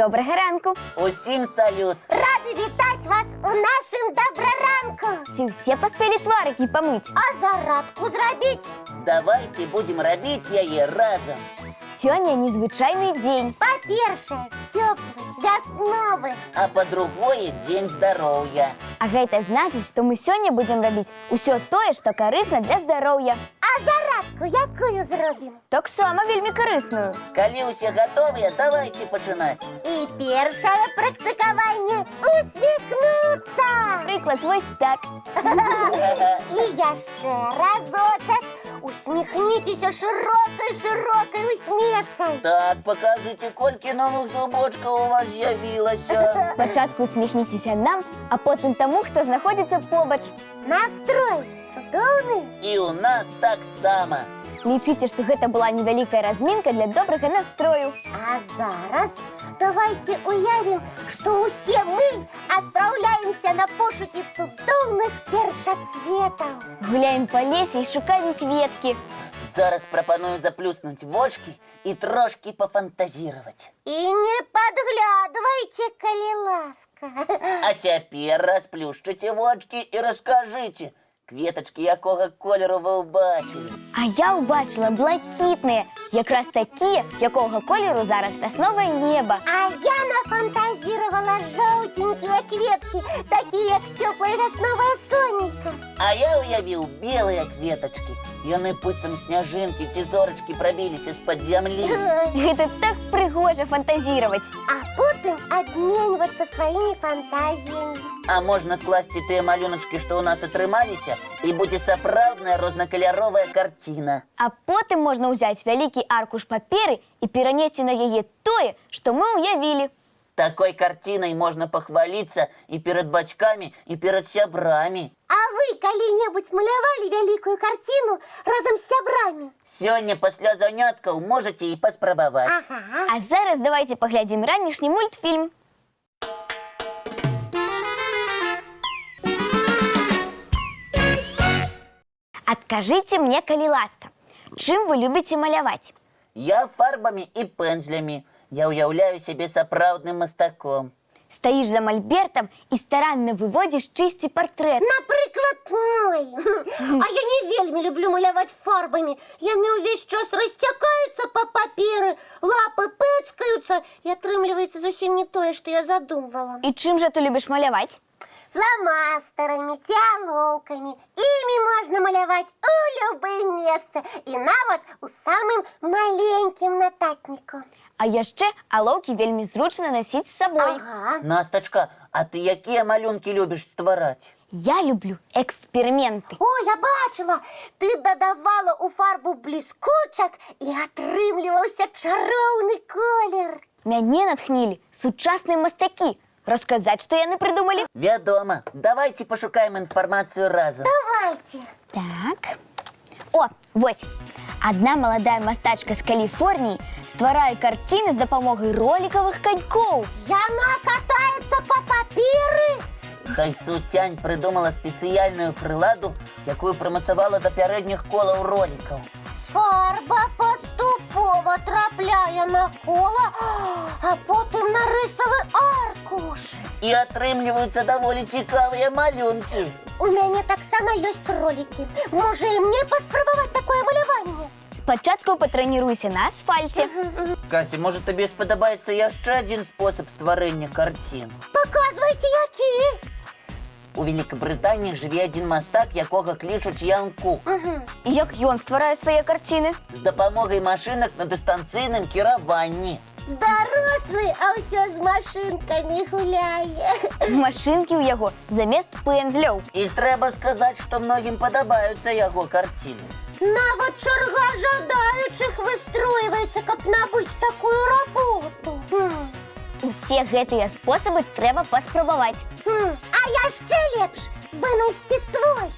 Доброго ранку! Усім салют! Рады вітаць вас у нашым добраранку! Ці ўсе паспелі тварыкі памыць? А зарадку зрабіць? Давайте будем рабіць яе разом. Сёння незвычайны дзень. Па-першае, цёплы, вясновы. А па-другое, дзень здароўя. А гэта значыць, што мы сёння будзем рабіць усё тое, што карысна для здароўя. А зарадку якую зробім? Таксама вельмі карысную. Калі ўсе гатовыя, давайте пачынаць. І першае практыкаванне – усміхнуцца! Прыклад вось так. І яшчэ разочак. Усміхніцеся шырокай усмешкай. Так, покажите, колькі новых зубочкаў у вас з'явілася. Спачатку усміхніцеся нам, а потым таму, хто знаходзіцца побач. Настрой цудоўны. І у нас таксама. Лічыце, што гэта была невялікая размінка для добрага настрою. А зараз давайте уявім, што ўсе мы адпраўляемся на пошукі цудоўных першацветаў. Гуляем па лесе і шукаем кветкі. Зараз прапаную заплюснуць вочки і трошки пафантазіраваць. І не падглядвайце, калі ласка. А цяпер расплюшчыце вочки і раскажыце, кветачкі якога колеру вы ўбачылі. А я ўбачыла блакітныя, якраз такія, якога колеру зараз вясновае неба. А я нафантазіравала жоўценькія кветкі, такія як цёплае вясновае сонейка. А я уявіў белыя кветачкі. Яны быццам сняжынкі ці зорачкі прабіліся з-пад зямлі. Гэта так прыгожа фантазіраваць. А потым абменьвацца сваімі фантазіямі. А можна скласці тыя малюначкі, што ў нас атрымаліся, і будзе сапраўдная рознакаляровая карціна. А потым можна ўзяць вялікі аркуш паперы і перанесці на яе тое, што мы ўявілі. Такой карцінай можна пахваліцца і перад бацькамі, і перад сябрамі. А вы калі-небудзь малявалі вялікую карціну разам з сябрамі? Сёння пасля заняткаў можаце і паспрабаваць. Ага. А зараз давайте паглядзім ранішні мультфільм. Адкажыце мне, калі ласка, чым вы любіце маляваць? Я фарбамі і пэндзлямі. Я ўяўляю сябе сапраўдным мастаком. Стаіш за мальбертам і старанна выводзіш чысці партрэт. Напрыклад, мой. А я не вельмі люблю маляваць фарбамі. Яны ўвесь час расцякаюцца па паперы, лапы пэцкаюцца, і атрымліваецца зусім не тое, што я задумвала. І чым жа ты любіш маляваць? Фламастарамі, ці алоўкамі. Імі можна маляваць у любым месцы і нават у самым маленькім нататніку. А яшчэ алоўкі вельмі зручна насіць з сабой. Ага. Настачка, а ты якія малюнкі любіш ствараць? Я люблю эксперыменты. О, я бачыла, ты дадавала ў фарбу бліскучак і атрымліваўся чароўны колер. Мяне натхнілі сучасныя мастакі. Расказаць, што яны прыдумалі? Вядома. Давайте пашукаем інфармацыю разам. Давайте. Так. О, вось. Адна маладая мастачка з Каліфорніі стварае карціны з дапамогай ролікавых канькоў. Яна катаецца па паперы. Хайсуцянь прыдумала спецыяльную прыладу, якую прымацавала да пярэдніх колаў ролікаў. Фарба паступова трапляе на кола, а потым на рысавы аркуш. І атрымліваюцца даволі цікавыя малюнкі. У мяне таксама ёсць ролікі. Можа, і мне паспрабаваць такое маляванне? Спачатку патрэніруйся на асфальце. Кася, можа, табе спадабаецца яшчэ адзін спосаб стварэння карцін? Паказвайце, які. У Великабрытаніі жыве адзін мастак, якога клічуць Янку. І як ён стварае свае карціны? З дапамогай машынак на дыстанцыйным кіраванні. Дарослы, а ўсё з машынкамі гуляе. Машынкі ў яго замест пэндзляў. І трэба сказаць, што многім падабаюцца яго карціны. Нават чарга жадаючых выстройваецца, каб набыць такую работу. Усе гэтыя спосабы трэба паспрабаваць. А яшчэ лепш вынайсці свой.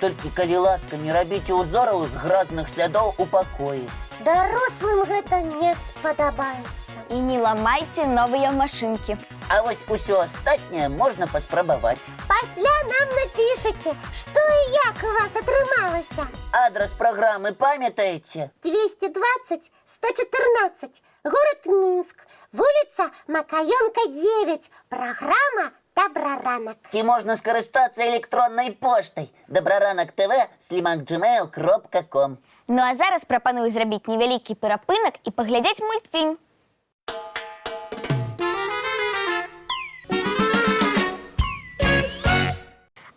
Толькі, калі ласка, не рабіце ўзораў з гразных слядоў у пакоі. Дарослым гэта не спадабаецца. і не ламайце новыя машынкі. А вось усё астатняе можна паспрабаваць. Пасля нам напишите, что и як у вас атрымалася. Адрес праграмы памятаеце? 220 114, город Минск, улица Макаёнка 9, программа «Доброранок». Ці можна скарыстацца электроннай поштай добраранак.tv@gmail.com. Ну а зараз прапаную зрабіць невялікі перапынак і паглядзець мультфільм.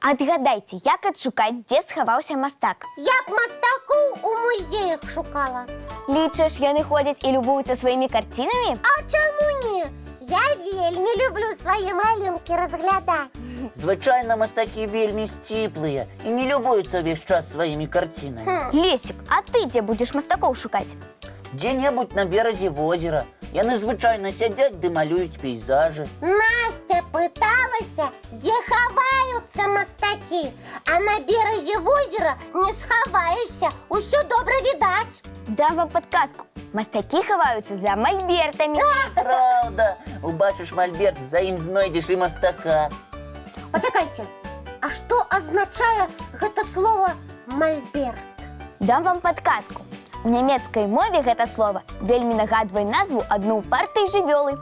Адгадайце, як адшукаць, дзе схаваўся мастак. Я б мастаку у музеях шукала. Лічыш, яны ходзяць і любуюцца сваімі карцінамі? А чаму не? Я вельмі люблю свае малюнкі разглядаць. Звычайна мастакі вельмі сціплыя і не любуюцца ўвесь час сваімі карцінамі. Лесік, а ты дзе будзеш мастакоў шукаць? Дзе-небудзь на беразе возера. Яны звычайна сядзяць ды малююць пейзажы. Настя пыталася, дзе хаваюцца мастакі, а на беразе возера не схаваешся, усё добра відаць. Дам вам падказку. Мастакі хаваюцца за мальбертамі. Праўда, убачыш мальберт, за ім знойдзеш і мастака. Пачакайце, а што азначае гэта слово «мальберт»? Дам вам падказку. У нямецкай мове гэта слова вельмі нагадвае назву адной упартай жывёлы.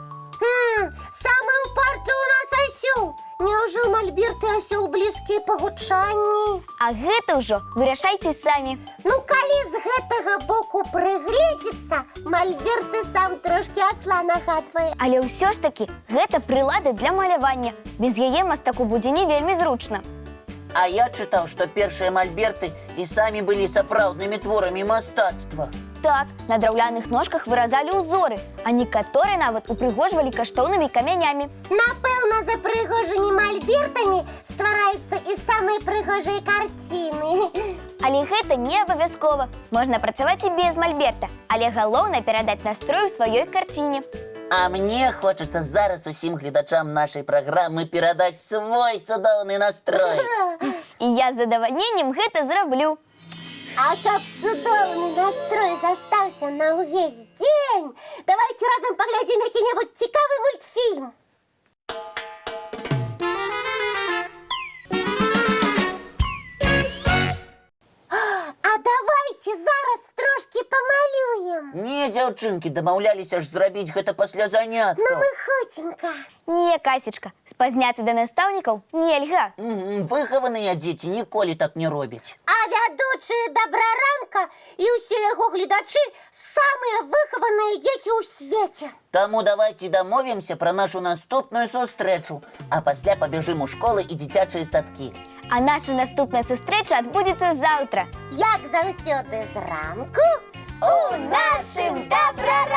Самы упарты у нас асёл. Няўжо мальберт і асёл блізкія па гучанні? А гэта ўжо вырашайце самі. Ну, калі з гэтага боку прыгледзецца, мальберт і сам трошкі асла нагадвае. Але ўсё ж такі гэта прылада для малявання. Без яе мастаку будзе не вельмі зручна. А я чытаў, што першыя мальберты і самі былі сапраўднымі творамі мастацтва. Так, на драўляных ножках выразалі ўзоры, а некаторыя нават упрыгожвалі каштоўнымі камянямі. Напэўна, за прыгожымі мальбертамі ствараюцца і самыя прыгожыя карціны. Але гэта не абавязкова. Можна працаваць і без мальберта, але галоўнае перадаць настрой у сваёй карціне. А мне хочацца зараз усім гледачам нашай праграмы перадаць свой цудоўны настрой. І я з задавальненнем гэта зраблю. А каб цудоўны настрой застаўся на ўвесь дзень, давайте разам паглядзім які-небудзь цікавы мультфільм. А давайте зараз трошки памалюем. Не, дзяўчынкі, дамаўляліся ж зрабіць гэта пасля Ну заняткаў. мы хутенька. Не, Касечка, спазняцца да настаўнікаў нельга. Выхаваныя дзеці ніколі так не робяць. А вядучыя Добраранка і ўсе яго гледачы самыя выхаваныя дзеці ў свеце. Таму давайце дамовімся пра нашу наступную сустрэчу, а пасля пабяжым у школы і дзіцячыя садкі. А наша наступная сустрэча адбудзецца заўтра. Як заўсёды зранку У нашым Добраранку!